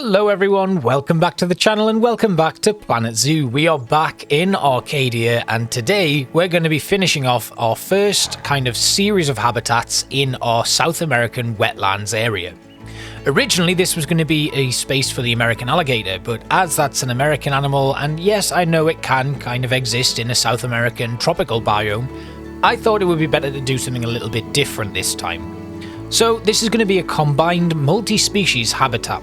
Hello everyone, welcome back to the channel and welcome back to Planet Zoo. We are back in Arcadia and today we're going to be finishing off our first kind of series of habitats in our South American wetlands area. Originally this was going to be a space for the American alligator, but as that's an American animal, and yes I know it can kind of exist in a South American tropical biome, I thought it would be better to do something a little bit different this time. So this is going to be a combined multi-species habitat.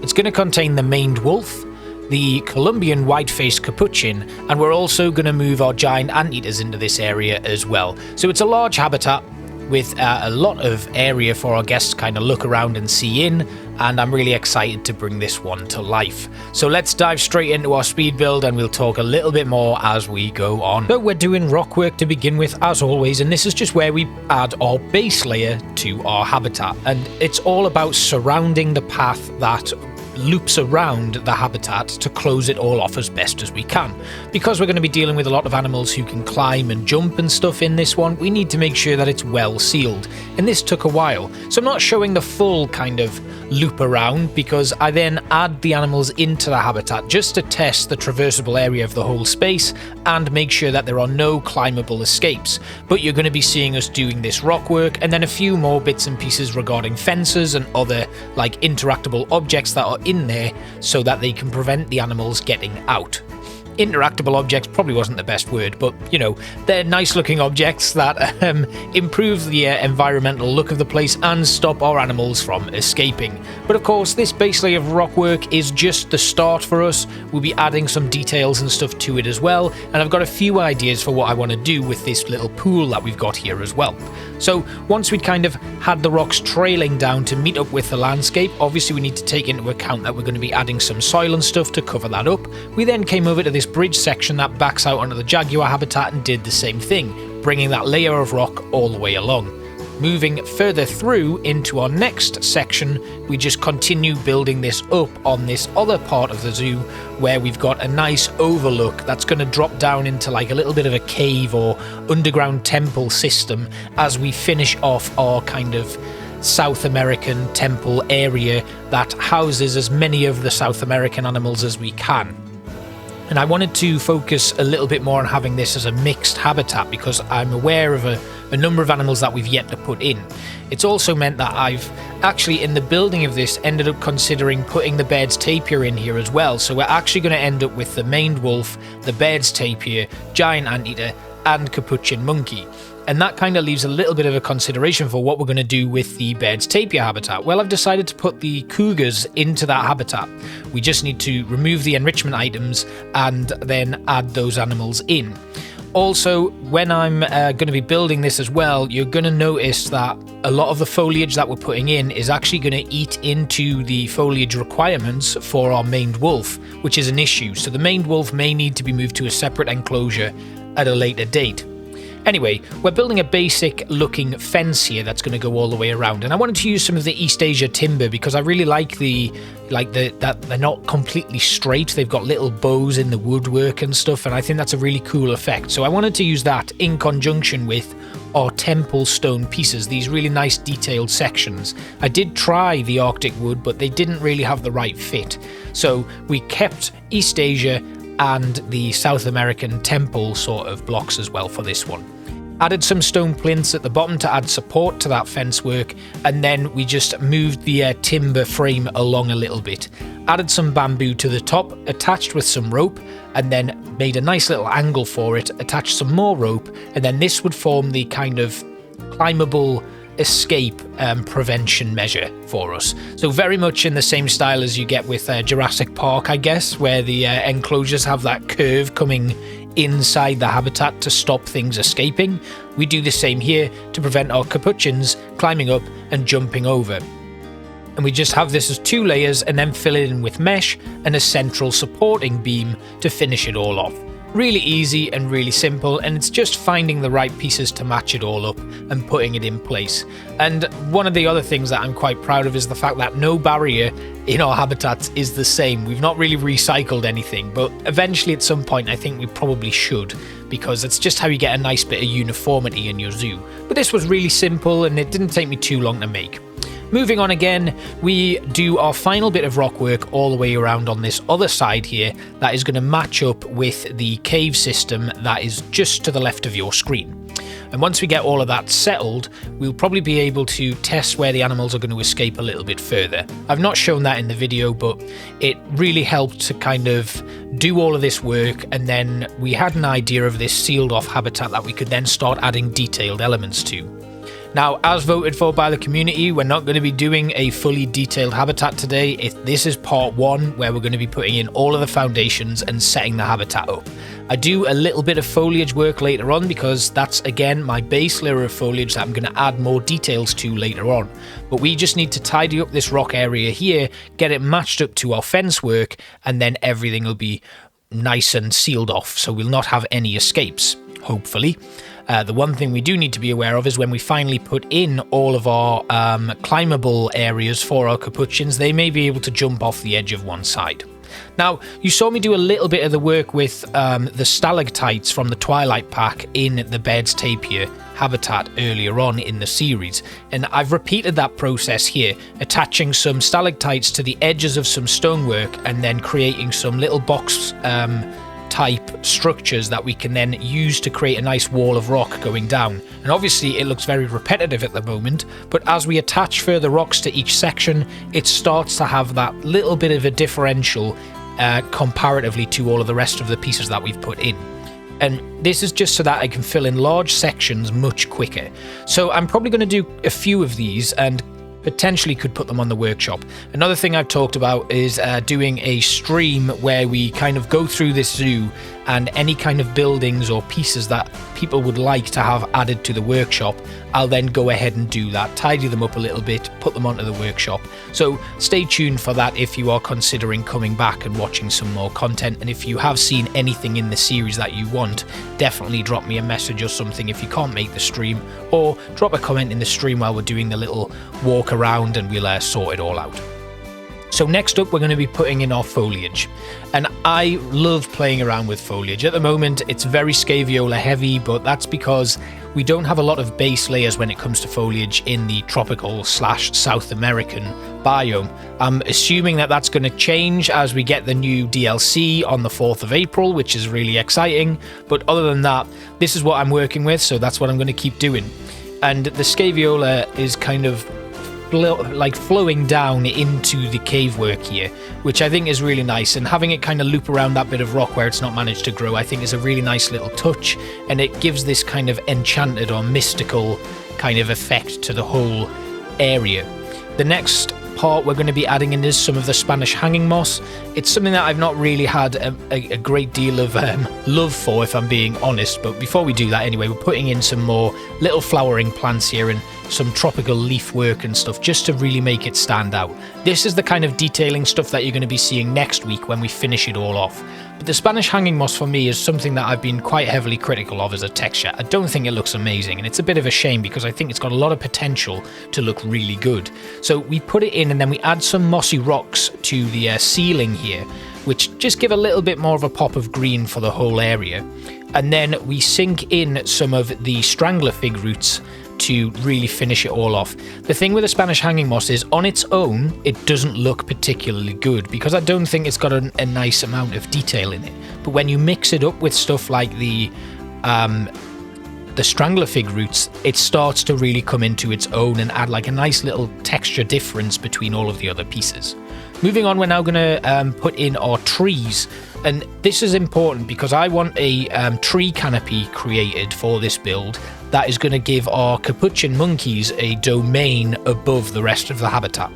It's going to contain the maned wolf, the Colombian white-faced capuchin, and we're also going to move our giant anteaters into this area as well. So it's a large habitat with a lot of area for our guests to kind of look around and see in, and I'm really excited to bring this one to life. So let's dive straight into our speed build and we'll talk a little bit more as we go on. So we're doing rock work to begin with as always, and this is just where we add our base layer to our habitat, and it's all about surrounding the path that loops around the habitat to close it all off as best as we can. Because we're going to be dealing with a lot of animals who can climb and jump and stuff in this one, we need to make sure that it's well sealed, and this took a while. So I'm not showing the full kind of loop around because I then add the animals into the habitat just to test the traversable area of the whole space and make sure that there are no climbable escapes. But you're going to be seeing us doing this rock work and then a few more bits and pieces regarding fences and other like interactable objects that are in there so that they can prevent the animals getting out. Interactable objects probably wasn't the best word, but you know, they're nice looking objects that improve the environmental look of the place and stop our animals from escaping. But of course this base layer of rock work is just the start for us. We'll be adding some details and stuff to it as well, and I've got a few ideas for what I want to do with this little pool that we've got here as well. So once we'd kind of had the rocks trailing down to meet up with the landscape, obviously we need to take into account that we're going to be adding some soil and stuff to cover that up. We then came over to this bridge section that backs out onto the jaguar habitat and did the same thing, bringing that layer of rock all the way along. Moving further through into our next section, we just continue building this up on this other part of the zoo where we've got a nice overlook that's going to drop down into like a little bit of a cave or underground temple system as we finish off our kind of South American temple area that houses as many of the South American animals as we can. And I wanted to focus a little bit more on having this as a mixed habitat because I'm aware of a number of animals that we've yet to put in. It's also meant that I've actually, in the building of this, ended up considering putting the Baird's tapir in here as well. So we're actually going to end up with the maned wolf, the Baird's tapir, giant anteater, and capuchin monkey. And that kind of leaves a little bit of a consideration for what we're going to do with the Baird's tapir habitat. Well, I've decided to put the cougars into that habitat. We just need to remove the enrichment items and then add those animals in. Also, when I'm going to be building this as well, you're going to notice that a lot of the foliage that we're putting in is actually going to eat into the foliage requirements for our maned wolf, which is an issue. So the maned wolf may need to be moved to a separate enclosure at a later date. Anyway, we're building a basic looking fence here that's going to go all the way around, and I wanted to use some of the East Asia timber because I really like that they're not completely straight. They've got little bows in the woodwork and stuff, and I think that's a really cool effect. So I wanted to use that in conjunction with our temple stone pieces, these really nice detailed sections. I did try the Arctic wood, but they didn't really have the right fit. So we kept East Asia and the South American temple sort of blocks as well for this one. Added some stone plinths at the bottom to add support to that fence work, and then we just moved the timber frame along a little bit. Added some bamboo to the top, attached with some rope, and then made a nice little angle for it, attached some more rope, and then this would form the kind of climbable escape prevention measure for us. So very much in the same style as you get with Jurassic Park, I guess, where the enclosures have that curve coming inside the habitat to stop things escaping. We do the same here to prevent our capuchins climbing up and jumping over. And we just have this as two layers and then fill it in with mesh and a central supporting beam to finish it all off. Really easy and really simple, and it's just finding the right pieces to match it all up and putting it in place. And one of the other things that I'm quite proud of is the fact that no barrier in our habitats is the same. We've not really recycled anything, but eventually at some point I think we probably should, because it's just how you get a nice bit of uniformity in your zoo. But this was really simple and it didn't take me too long to make. Moving on again, we do our final bit of rock work all the way around on this other side here that is going to match up with the cave system that is just to the left of your screen. And once we get all of that settled, we'll probably be able to test where the animals are going to escape a little bit further. I've not shown that in the video, but it really helped to kind of do all of this work, and then we had an idea of this sealed off habitat that we could then start adding detailed elements to. Now, as voted for by the community, we're not going to be doing a fully detailed habitat today. This is part 1, where we're going to be putting in all of the foundations and setting the habitat up. I do a little bit of foliage work later on because that's, again, my base layer of foliage that I'm going to add more details to later on. But we just need to tidy up this rock area here, get it matched up to our fence work, and then everything will be nice and sealed off, so we'll not have any escapes, hopefully. The one thing we do need to be aware of is when we finally put in all of our climbable areas for our capuchins, they may be able to jump off the edge of one side. Now, you saw me do a little bit of the work with the stalactites from the Twilight Pack in the Baird's Tapir habitat earlier on in the series, and I've repeated that process here, attaching some stalactites to the edges of some stonework and then creating some little box type structures that we can then use to create a nice wall of rock going down. And obviously it looks very repetitive at the moment, but as we attach further rocks to each section, it starts to have that little bit of a differential comparatively to all of the rest of the pieces that we've put in. And this is just so that I can fill in large sections much quicker. So I'm probably going to do a few of these and potentially could put them on the workshop. Another thing I've talked about is doing a stream where we kind of go through this zoo, and any kind of buildings or pieces that people would like to have added to the workshop, I'll then go ahead and do that, tidy them up a little bit, put them onto the workshop. So stay tuned for that if you are considering coming back and watching some more content, and if you have seen anything in the series that you want, definitely drop me a message or something if you can't make the stream, or drop a comment in the stream while we're doing the little walk around and we'll sort it all out. So next up, we're going to be putting in our foliage, and I love playing around with foliage. At the moment, it's very Scaviola heavy, but that's because we don't have a lot of base layers when it comes to foliage in the tropical / South American biome. I'm assuming that that's going to change as we get the new DLC on the 4th of April, which is really exciting. But other than that, this is what I'm working with, so that's what I'm going to keep doing. And the Scaviola is kind of like flowing down into the cave work here, which I think is really nice, and having it kind of loop around that bit of rock where it's not managed to grow, I think is a really nice little touch, and it gives this kind of enchanted or mystical kind of effect to the whole area. The next part we're going to be adding in is some of the Spanish hanging moss. It's something that I've not really had a great deal of love for, if I'm being honest, but before we do that anyway, we're putting in some more little flowering plants here and some tropical leaf work and stuff just to really make it stand out. This is the kind of detailing stuff that you're going to be seeing next week when we finish it all off. But the Spanish hanging moss for me is something that I've been quite heavily critical of as a texture. I don't think it looks amazing, and it's a bit of a shame because I think it's got a lot of potential to look really good. So we put it in and then we add some mossy rocks to the ceiling here, which just give a little bit more of a pop of green for the whole area. And then we sink in some of the strangler fig roots to really finish it all off. The thing with the Spanish hanging moss is on its own it doesn't look particularly good because I don't think it's got a nice amount of detail in it, but when you mix it up with stuff like the strangler fig roots, it starts to really come into its own and add like a nice little texture difference between all of the other pieces. Moving on, we're now going to put in our trees, and this is important because I want a tree canopy created for this build that is going to give our capuchin monkeys a domain above the rest of the habitat,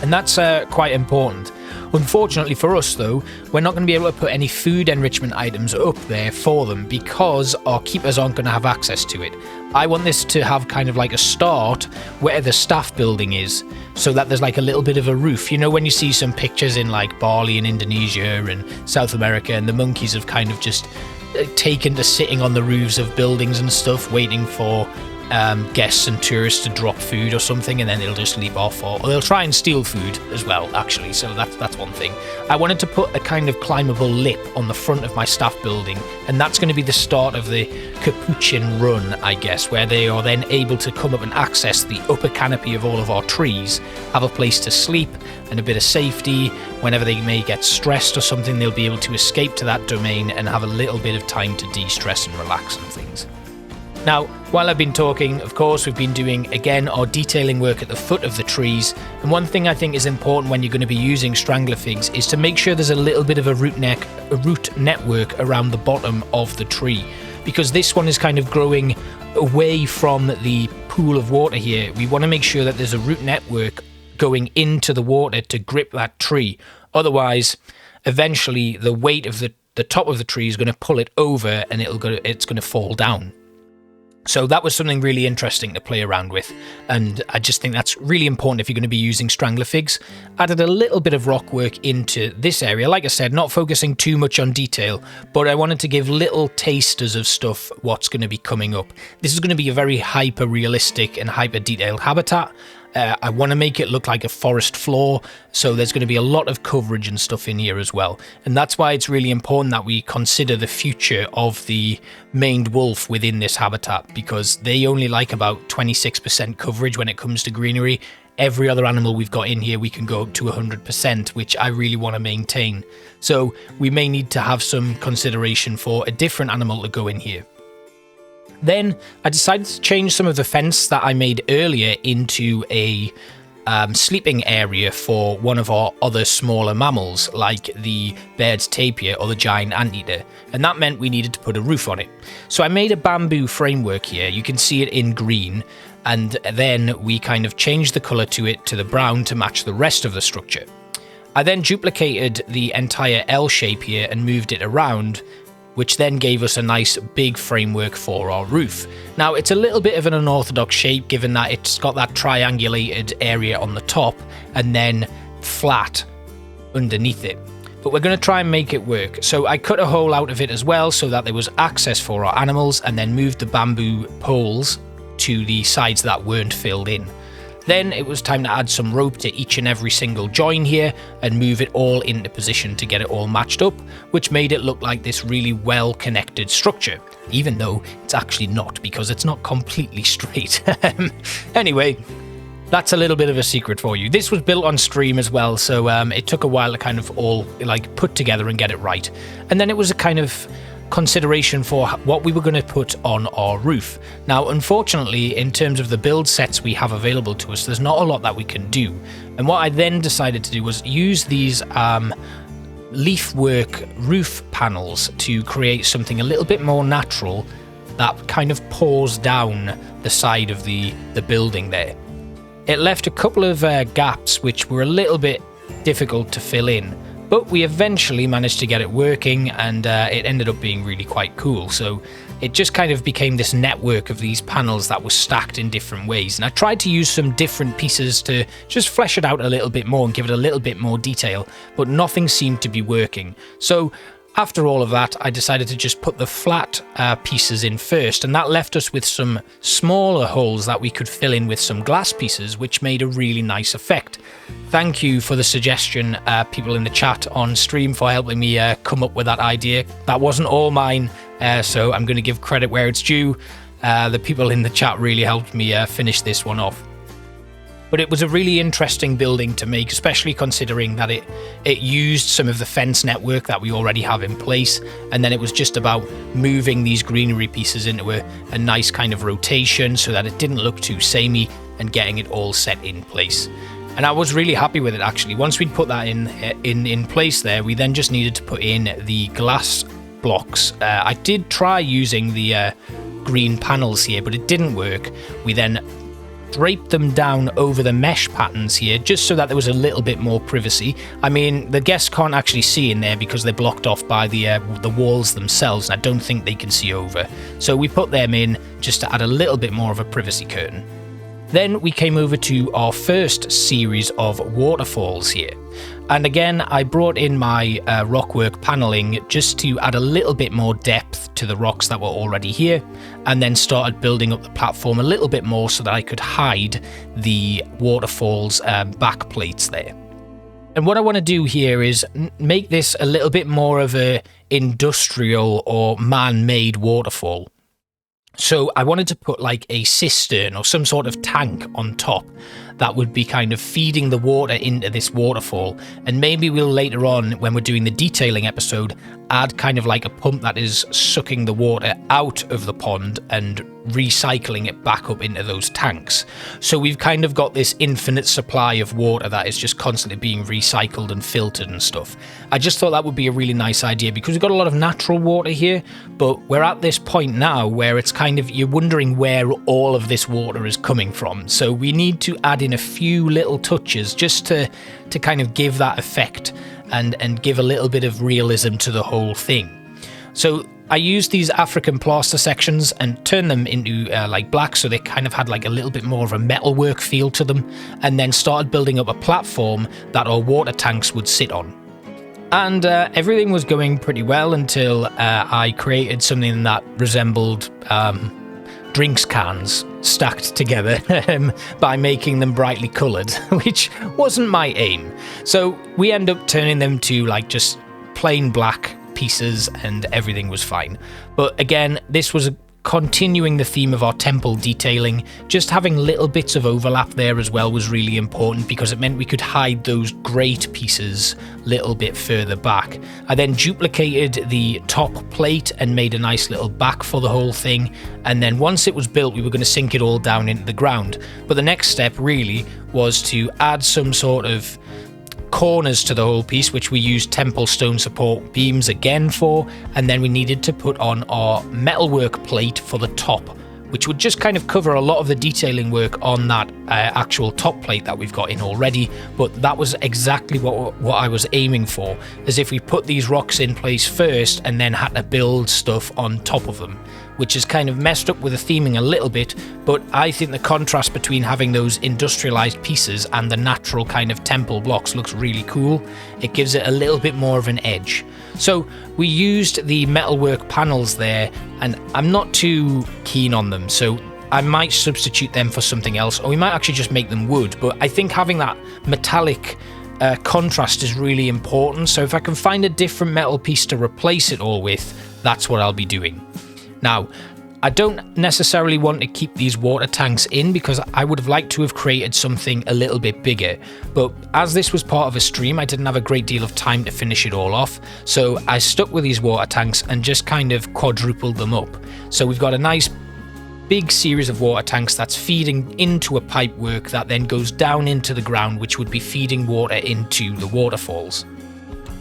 and that's quite important. Unfortunately for us though, we're not going to be able to put any food enrichment items up there for them because our keepers aren't going to have access to it. I want this to have kind of like a start where the staff building is, so that there's like a little bit of a roof. You know, when you see some pictures in like Bali and Indonesia and South America, and the monkeys have kind of just taken to sitting on the roofs of buildings and stuff, waiting for guests and tourists to drop food or something, and then they'll just leap off, or they'll try and steal food as well, actually. So that's one thing. I wanted to put a kind of climbable lip on the front of my staff building, and that's going to be the start of the Capuchin run, I guess, where they are then able to come up and access the upper canopy of all of our trees, have a place to sleep and a bit of safety. Whenever they may get stressed or something, they'll be able to escape to that domain and have a little bit of time to de-stress and relax and things. Now, while I've been talking, of course, we've been doing, again, our detailing work at the foot of the trees. And one thing I think is important when you're going to be using strangler figs is to make sure there's a little bit of a root network around the bottom of the tree. Because this one is kind of growing away from the pool of water here. We want to make sure that there's a root network going into the water to grip that tree. Otherwise, eventually, the weight of the top of the tree is going to pull it over and it's going to fall down. So that was something really interesting to play around with, and I just think that's really important if you're going to be using strangler figs. Added a little bit of rock work into this area, like I said, not focusing too much on detail, but I wanted to give little tasters of stuff what's going to be coming up. This is going to be a very hyper-realistic and hyper-detailed habitat. I want to make it look like a forest floor, so there's going to be a lot of coverage and stuff in here as well. And that's why it's really important that we consider the future of the maned wolf within this habitat, because they only like about 26% coverage when it comes to greenery. Every other animal we've got in here, we can go up to 100%, which I really want to maintain. So we may need to have some consideration for a different animal to go in here. Then I decided to change some of the fence that I made earlier into a sleeping area for one of our other smaller mammals, like the Baird's tapir or the giant anteater, and that meant we needed to put a roof on it. So I made a bamboo framework here. You can see it in green, and then we kind of changed the colour to it to the brown to match the rest of the structure. I then duplicated the entire L shape here and moved it around, which then gave us a nice big framework for our roof. Now, it's a little bit of an unorthodox shape, given that it's got that triangulated area on the top and then flat underneath it. But we're going to try and make it work. So I cut a hole out of it as well so that there was access for our animals, and then moved the bamboo poles to the sides that weren't filled in. Then it was time to add some rope to each and every single join here and move it all into position to get it all matched up, which made it look like this really well connected structure, even though it's actually not, because it's not completely straight. Anyway, that's a little bit of a secret for you. This was built on stream as well, so it took a while to kind of all put together and get it right. And then it was a kind of consideration for what we were going to put on our roof. Now, unfortunately, in terms of the build sets we have available to us, there's not a lot that we can do. And what I then decided to do was use these leafwork roof panels to create something a little bit more natural that kind of pours down the side of the building there. It left a couple of gaps which were a little bit difficult to fill in, but we eventually managed to get it working, and it ended up being really quite cool. So it just kind of became this network of these panels that were stacked in different ways. And I tried to use some different pieces to just flesh it out a little bit more and give it a little bit more detail, but nothing seemed to be working. So after all of that, I decided to just put the flat pieces in first, and that left us with some smaller holes that we could fill in with some glass pieces, which made a really nice effect. Thank you for the suggestion, people in the chat on stream, for helping me come up with that idea. That wasn't all mine, so I'm going to give credit where it's due. The people in the chat really helped me finish this one off. But it was a really interesting building to make, especially considering that it used some of the fence network that we already have in place, and then it was just about moving these greenery pieces into a nice kind of rotation so that it didn't look too samey, and getting it all set in place. And I was really happy with it, actually. Once we'd put that in place there, we then just needed to put in the glass blocks. I did try using the green panels here, but it didn't work. We then draped them down over the mesh patterns here, just so that there was a little bit more privacy. I mean, the guests can't actually see in there because they're blocked off by the walls themselves, and I don't think they can see over. So we put them in just to add a little bit more of a privacy curtain. Then we came over to our first series of waterfalls here. And again, I brought in my rockwork paneling just to add a little bit more depth to the rocks that were already here, and then started building up the platform a little bit more so that I could hide the waterfall's back plates there. And what I want to do here is make this a little bit more of a industrial or man-made waterfall. So I wanted to put like a cistern or some sort of tank on top that would be kind of feeding the water into this waterfall. And maybe we'll later on, when we're doing the detailing episode, add kind of like a pump that is sucking the water out of the pond and recycling it back up into those tanks. So we've kind of got this infinite supply of water that is just constantly being recycled and filtered and stuff. I just thought that would be a really nice idea because we've got a lot of natural water here, but we're at this point now where it's kind of, you're wondering where all of this water is coming from. So we need to add in a few little touches just to kind of give that effect and give a little bit of realism to the whole thing. So I used these African plaster sections and turned them into like black, so they kind of had like a little bit more of a metalwork feel to them, and then started building up a platform that our water tanks would sit on. And everything was going pretty well until I created something that resembled drinks cans stacked together by making them brightly coloured, which wasn't my aim. So we end up turning them to like just plain black pieces and everything was fine. But again, this was continuing the theme of our temple detailing. Just having little bits of overlap there as well was really important because it meant we could hide those great pieces a little bit further back. I then duplicated the top plate and made a nice little back for the whole thing, and then once it was built we were going to sink it all down into the ground. But the next step really was to add some sort of corners to the whole piece, which we used temple stone support beams again for, and then we needed to put on our metalwork plate for the top, which would just kind of cover a lot of the detailing work on that actual top plate that we've got in already. But that was exactly what I was aiming for, as if we put these rocks in place first and then had to build stuff on top of them, which is kind of messed up with the theming a little bit, but I think the contrast between having those industrialized pieces and the natural kind of temple blocks looks really cool. It gives it a little bit more of an edge. So we used the metalwork panels there, and I'm not too keen on them, so I might substitute them for something else, or we might actually just make them wood. But I think having that metallic contrast is really important, so if I can find a different metal piece to replace it all with, that's what I'll be doing. Now, I don't necessarily want to keep these water tanks in because I would have liked to have created something a little bit bigger, but as this was part of a stream, I didn't have a great deal of time to finish it all off, so I stuck with these water tanks and just kind of quadrupled them up. So we've got a nice big series of water tanks that's feeding into a pipework that then goes down into the ground, which would be feeding water into the waterfalls.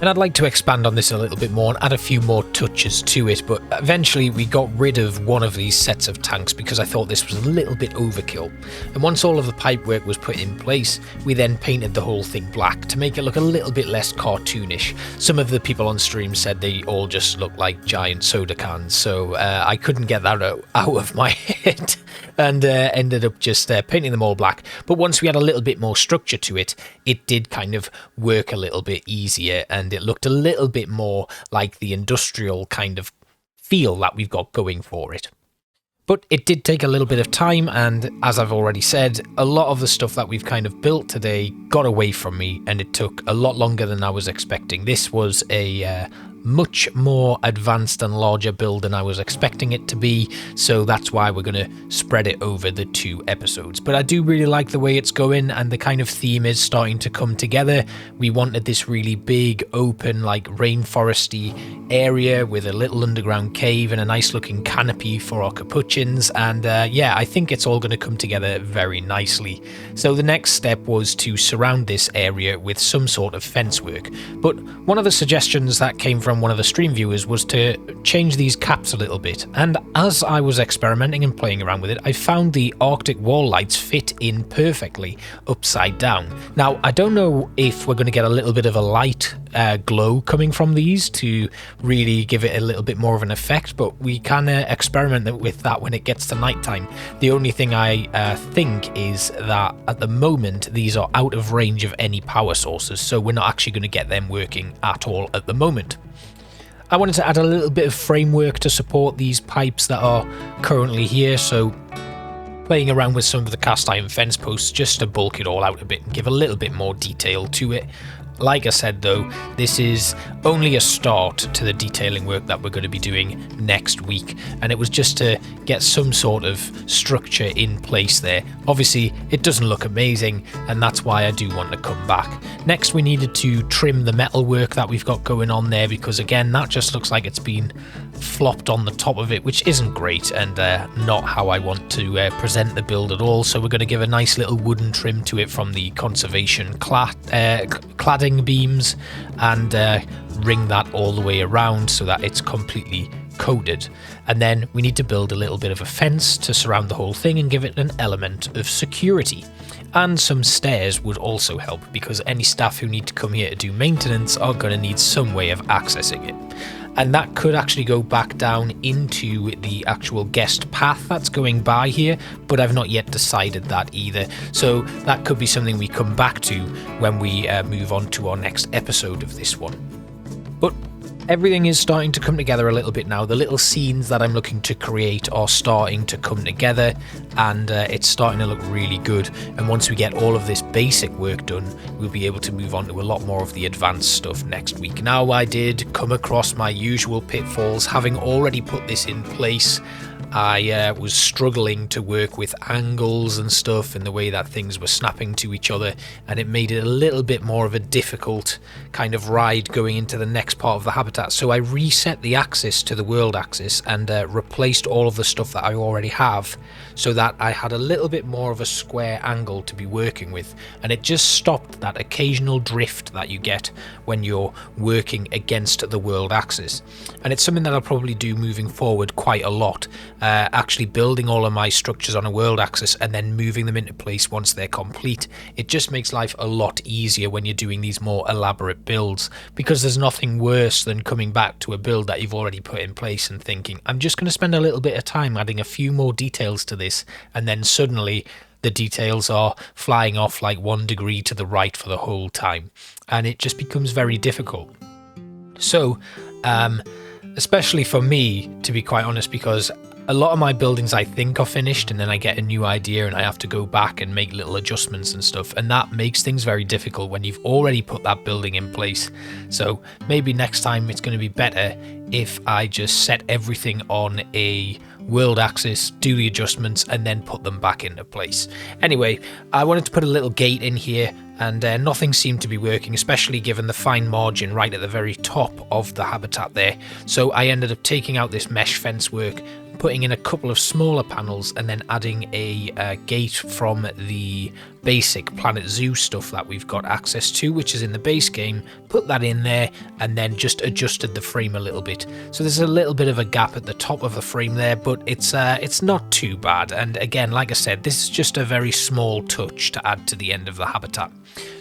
And I'd like to expand on this a little bit more and add a few more touches to it, but eventually we got rid of one of these sets of tanks because I thought this was a little bit overkill. And once all of the pipework was put in place, we then painted the whole thing black to make it look a little bit less cartoonish. Some of the people on stream said they all just looked like giant soda cans, so I couldn't get that out of my head. And ended up just painting them all black. But once we had a little bit more structure to it, it did kind of work a little bit easier, and it looked a little bit more like the industrial kind of feel that we've got going for it. But it did take a little bit of time, and as I've already said, a lot of the stuff that we've kind of built today got away from me, and it took a lot longer than I was expecting. This was a much more advanced and larger build than I was expecting it to be, so that's why we're going to spread it over the 2 episodes. But I do really like the way it's going, and the kind of theme is starting to come together. We wanted this really big, open, like rainforesty area with a little underground cave and a nice looking canopy for our capuchins, and yeah, I think it's all going to come together very nicely. So the next step was to surround this area with some sort of fence work, but one of the suggestions that came from from one of the stream viewers was to change these caps a little bit, and as I was experimenting and playing around with it, I found the Arctic wall lights fit in perfectly upside down. Now, I don't know if we're going to get a little bit of a light glow coming from these to really give it a little bit more of an effect, but we can experiment with that when it gets to nighttime. The only thing I think is that at the moment these are out of range of any power sources, so we're not actually going to get them working at all at the moment. I wanted to add a little bit of framework to support these pipes that are currently here, so playing around with some of the cast iron fence posts just to bulk it all out a bit and give a little bit more detail to it. Like I said though, this is only a start to the detailing work that we're going to be doing next week, and it was just to get some sort of structure in place there. Obviously it doesn't look amazing, and that's why I do want to come back. Next we needed to trim the metal work that we've got going on there, because again that just looks like it's been flopped on the top of it, which isn't great and not how I want to present the build at all. So we're going to give a nice little wooden trim to it from the conservation cladding beams and ring that all the way around so that it's completely coated. And then we need to build a little bit of a fence to surround the whole thing and give it an element of security. And some stairs would also help, because any staff who need to come here to do maintenance are going to need some way of accessing it. And that could actually go back down into the actual guest path that's going by here, but I've not yet decided that either. So that could be something we come back to when we move on to our next episode of this one. But everything is starting to come together a little bit now. The little scenes that I'm looking to create are starting to come together, and it's starting to look really good. And once we get all of this basic work done, we'll be able to move on to a lot more of the advanced stuff next week. Now, I did come across my usual pitfalls. Having already put this in place, I was struggling to work with angles and stuff and the way that things were snapping to each other, and it made it a little bit more of a difficult kind of ride going into the next part of the habitat. So I reset the axis to the world axis and replaced all of the stuff that I already have, so that I had a little bit more of a square angle to be working with, and it just stopped that occasional drift that you get when you're working against the world axis. And it's something that I'll probably do moving forward quite a lot, actually building all of my structures on a world axis and then moving them into place once they're complete. It just makes life a lot easier when you're doing these more elaborate builds, because there's nothing worse than coming back to a build that you've already put in place and thinking, I'm just going to spend a little bit of time adding a few more details to this, and then suddenly the details are flying off like 1 degree to the right for the whole time, and it just becomes very difficult. So especially for me, to be quite honest, because a lot of my buildings I think are finished, and then I get a new idea and I have to go back and make little adjustments and stuff, and that makes things very difficult when you've already put that building in place. So maybe next time it's going to be better if I just set everything on a world axis, do the adjustments, and then put them back into place. Anyway, I wanted to put a little gate in here, and nothing seemed to be working, especially given the fine margin right at the very top of the habitat there. So I ended up taking out this mesh fence work, putting in a couple of smaller panels, and then adding a gate from the basic Planet Zoo stuff that we've got access to, which is in the base game, put that in there, and then just adjusted the frame a little bit. So there's a little bit of a gap at the top of the frame there, but it's not too bad. And again, like I said, this is just a very small touch to add to the end of the habitat.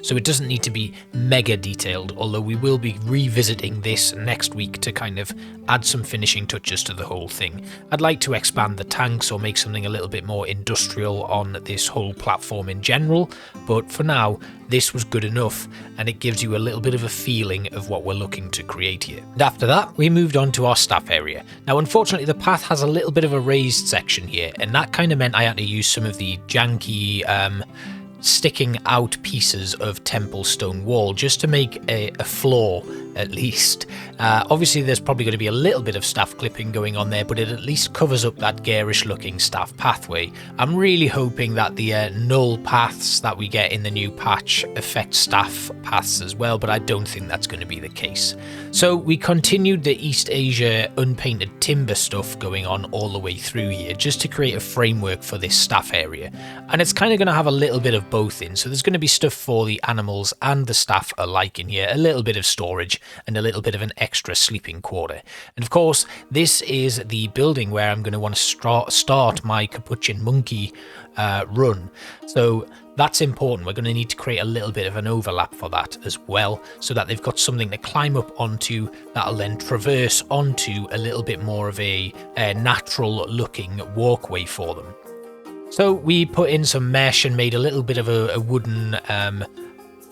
So it doesn't need to be mega detailed, although we will be revisiting this next week to kind of add some finishing touches to the whole thing. I'd like to expand the tanks or make something a little bit more industrial on this whole platform in general, but for now this was good enough, and it gives you a little bit of a feeling of what we're looking to create here. And after that, we moved on to our staff area. Now unfortunately the path has a little bit of a raised section here, and that kind of meant I had to use some of the janky sticking out pieces of temple stone wall just to make a floor at least. Obviously there's probably going to be a little bit of staff clipping going on there, but it at least covers up that garish looking staff pathway. I'm really hoping that the null paths that we get in the new patch affect staff paths as well, but I don't think that's going to be the case. So we continued the East Asia unpainted timber stuff going on all the way through here, just to create a framework for this staff area. And it's kind of going to have a little bit of have both in. So there's going to be stuff for the animals and the staff alike in here, a little bit of storage and a little bit of an extra sleeping quarter. And of course, this is the building where I'm going to want to start my Capuchin monkey run. So that's important. We're going to need to create a little bit of an overlap for that as well, so that they've got something to climb up onto that'll then traverse onto a little bit more of a natural looking walkway for them. So we put in some mesh and made a little bit of a wooden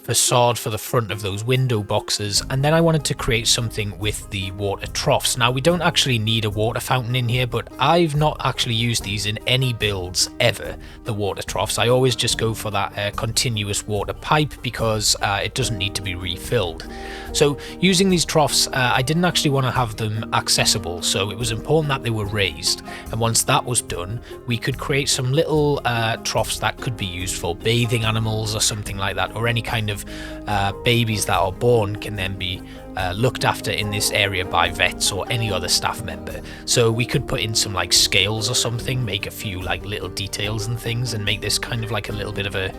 facade for the front of those window boxes, and then I wanted to create something with the water troughs. Now we don't actually need a water fountain in here, but I've not actually used these in any builds ever, the water troughs. I always just go for that continuous water pipe because it doesn't need to be refilled. So using these troughs, I didn't actually want to have them accessible, so it was important that they were raised, and once that was done we could create some little troughs that could be used for bathing animals or something like that, or any kind of babies that are born can then be looked after in this area by vets or any other staff member. So we could put in some like scales or something, make a few like little details and things, and make this kind of like a little bit of a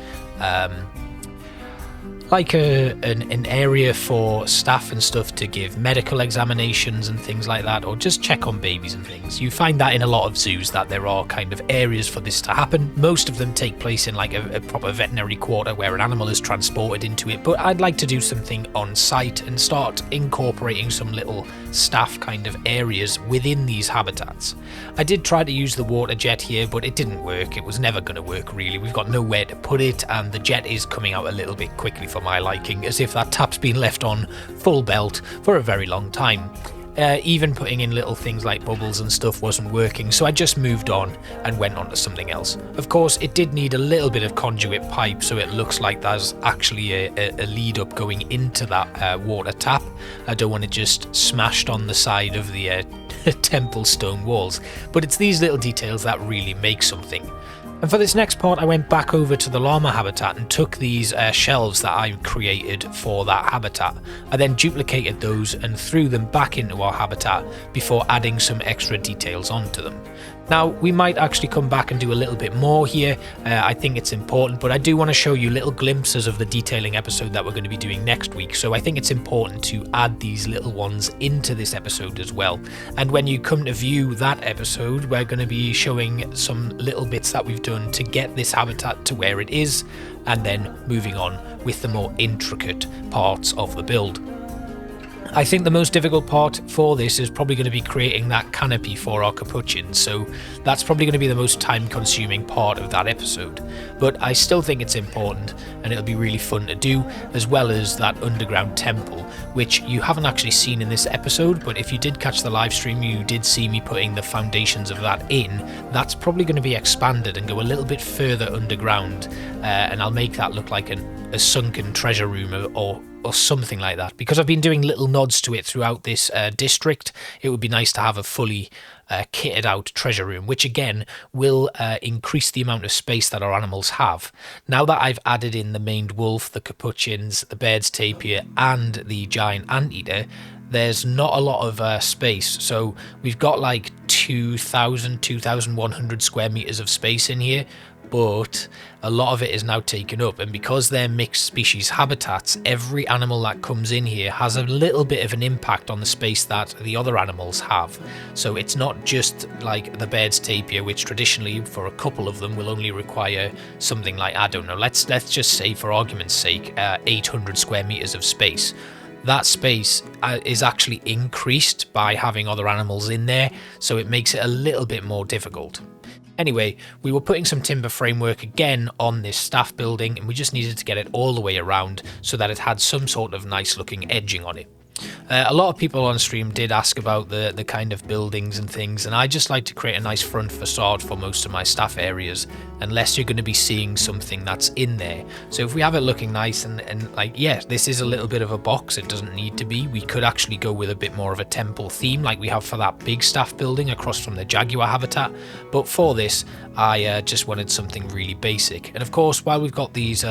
an area for staff and stuff to give medical examinations and things like that, or just check on babies and things. You find that in a lot of zoos that there are kind of areas for this to happen. Most of them take place in like a proper veterinary quarter where an animal is transported into it, but I'd like to do something on site and start incorporating some little staff kind of areas within these habitats. I did try to use the water jet here, but it didn't work. It was never going to work really. We've got nowhere to put it, and the jet is coming out a little bit quickly for my liking, as if that tap's been left on full belt for a very long time. Even putting in little things like bubbles and stuff wasn't working, so I just moved on and went on to something else. Of course, it did need a little bit of conduit pipe, so it looks like there's actually a lead up going into that water tap. I don't want it just smashed on the side of the temple stone walls, but it's these little details that really make something. And for this next part, I went back over to the llama habitat and took these shelves that I created for that habitat. I then duplicated those and threw them back into our habitat before adding some extra details onto them. Now, we might actually come back and do a little bit more here. I think it's important, but I do want to show you little glimpses of the detailing episode that we're going to be doing next week. So I think it's important to add these little ones into this episode as well. And when you come to view that episode, we're going to be showing some little bits that we've done to get this habitat to where it is, and then moving on with the more intricate parts of the build. I think the most difficult part for this is probably going to be creating that canopy for our capuchins, so that's probably going to be the most time-consuming part of that episode. But I still think it's important, and it'll be really fun to do, as well as that underground temple, which you haven't actually seen in this episode, but if you did catch the live stream, you did see me putting the foundations of that in. That's probably going to be expanded and go a little bit further underground, and I'll make that look like a sunken treasure room or something like that. Because I've been doing little nods to it throughout this district, it would be nice to have a fully kitted out treasure room, which again will increase the amount of space that our animals have. Now that I've added in the maned wolf, the capuchins, the Baird's tapir and the giant anteater, there's not a lot of space. So we've got like 2,100 square meters of space in here, but a lot of it is now taken up, and because they're mixed species habitats, every animal that comes in here has a little bit of an impact on the space that the other animals have. So it's not just like the Baird's tapir, which traditionally for a couple of them will only require something like, I don't know, let's just say for argument's sake 800 square meters of space. That space is actually increased by having other animals in there, so it makes it a little bit more difficult. Anyway, we were putting some timber framework again on this staff building, and we just needed to get it all the way around so that it had some sort of nice looking edging on it. A lot of people on stream did ask about the kind of buildings and things, and I just like to create a nice front facade for most of my staff areas, unless you're going to be seeing something that's in there. So if we have it looking nice and like, yeah, this is a little bit of a box, it doesn't need to be. We could actually go with a bit more of a temple theme like we have for that big staff building across from the jaguar habitat, but for this I just wanted something really basic. And of course, while we've got these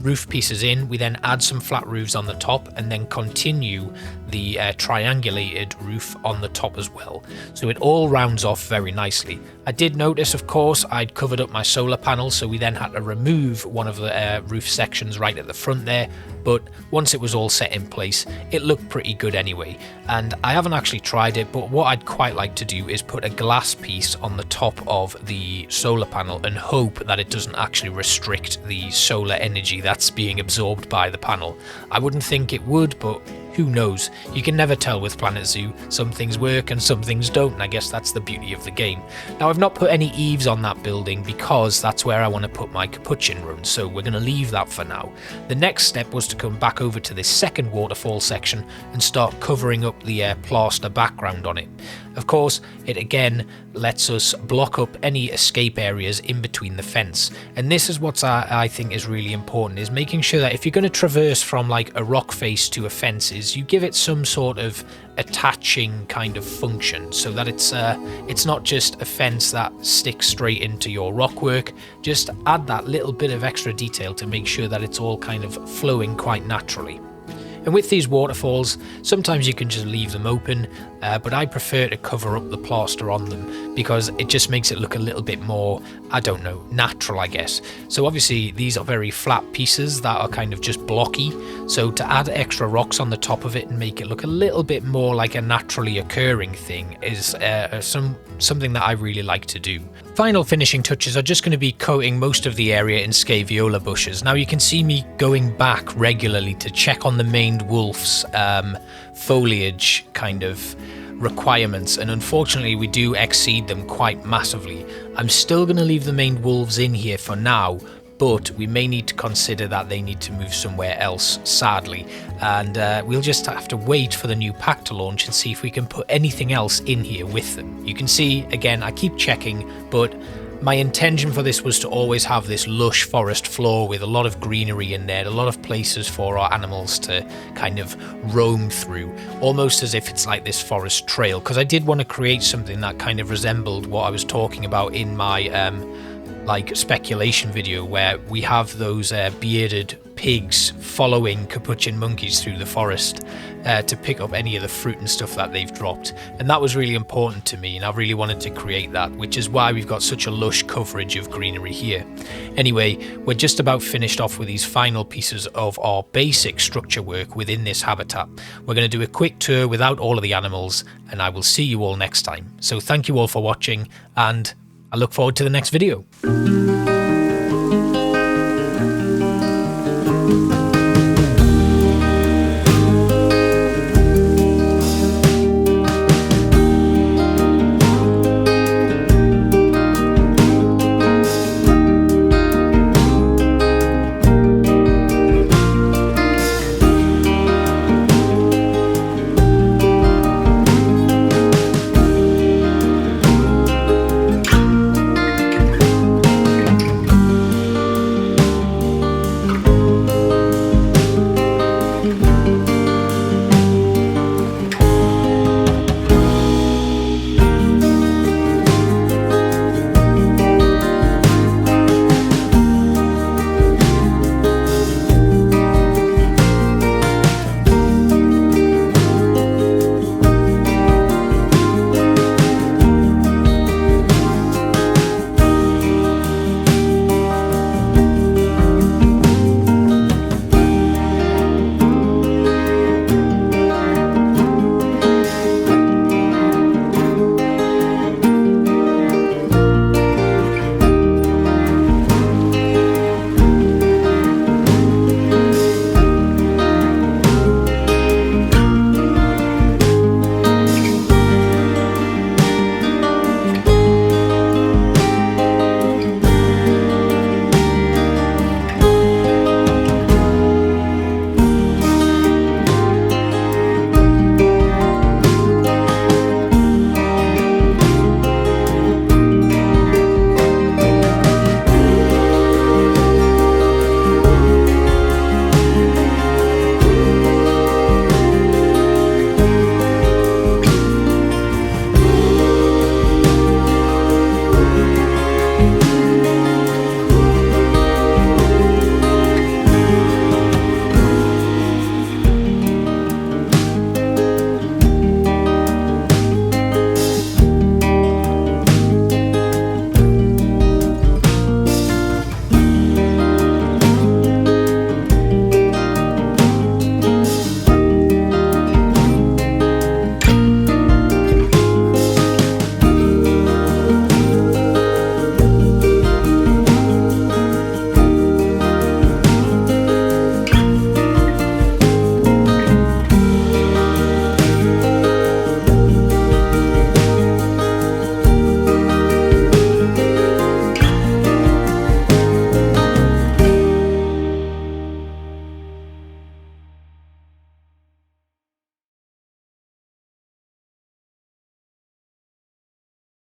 roof pieces in, we then add some flat roofs on the top and then continue the triangulated roof on the top as well. So it all rounds off very nicely. I did notice, of course, I'd covered up my solar panels, so we then had to remove one of the roof sections right at the front there. But once it was all set in place, it looked pretty good anyway. And I haven't actually tried it, but what I'd quite like to do is put a glass piece on the top of the solar panel and hope that it doesn't actually restrict the solar energy that's being absorbed by the panel. I wouldn't think it would, but who knows? You can never tell with Planet Zoo. Some things work and some things don't, and I guess that's the beauty of the game. Now, I've not put any eaves on that building because that's where I want to put my capuchin run, so we're going to leave that for now. The next step was to come back over to this second waterfall section and start covering up the plaster background on it. Of course, it again lets us block up any escape areas in between the fence. And this is what I think is really important, is making sure that if you're going to traverse from like a rock face to a fence, is you give it some sort of attaching kind of function, so that it's not just a fence that sticks straight into your rockwork. Just add that little bit of extra detail to make sure that it's all kind of flowing quite naturally. And with these waterfalls, sometimes you can just leave them open, but I prefer to cover up the plaster on them because it just makes it look a little bit more, I don't know, natural, I guess. So obviously these are very flat pieces that are kind of just blocky, so to add extra rocks on the top of it and make it look a little bit more like a naturally occurring thing is something that I really like to do. Final finishing touches are just going to be coating most of the area in scaevola bushes. Now you can see me going back regularly to check on the maned wolf's foliage kind of requirements, and unfortunately we do exceed them quite massively. I'm still going to leave the maned wolves in here for now, but we may need to consider that they need to move somewhere else, sadly, and we'll just have to wait for the new pack to launch and see if we can put anything else in here with them. You can see, again, I keep checking, but my intention for this was to always have this lush forest floor with a lot of greenery in there, a lot of places for our animals to kind of roam through, almost as if it's like this forest trail, because I did want to create something that kind of resembled what I was talking about in my like speculation video, where we have those bearded pigs following capuchin monkeys through the forest to pick up any of the fruit and stuff that they've dropped. And that was really important to me, and I really wanted to create that, which is why we've got such a lush coverage of greenery here. Anyway, we're just about finished off with these final pieces of our basic structure work within this habitat. We're going to do a quick tour without all of the animals, and I will see you all next time. So thank you all for watching, and I look forward to the next video.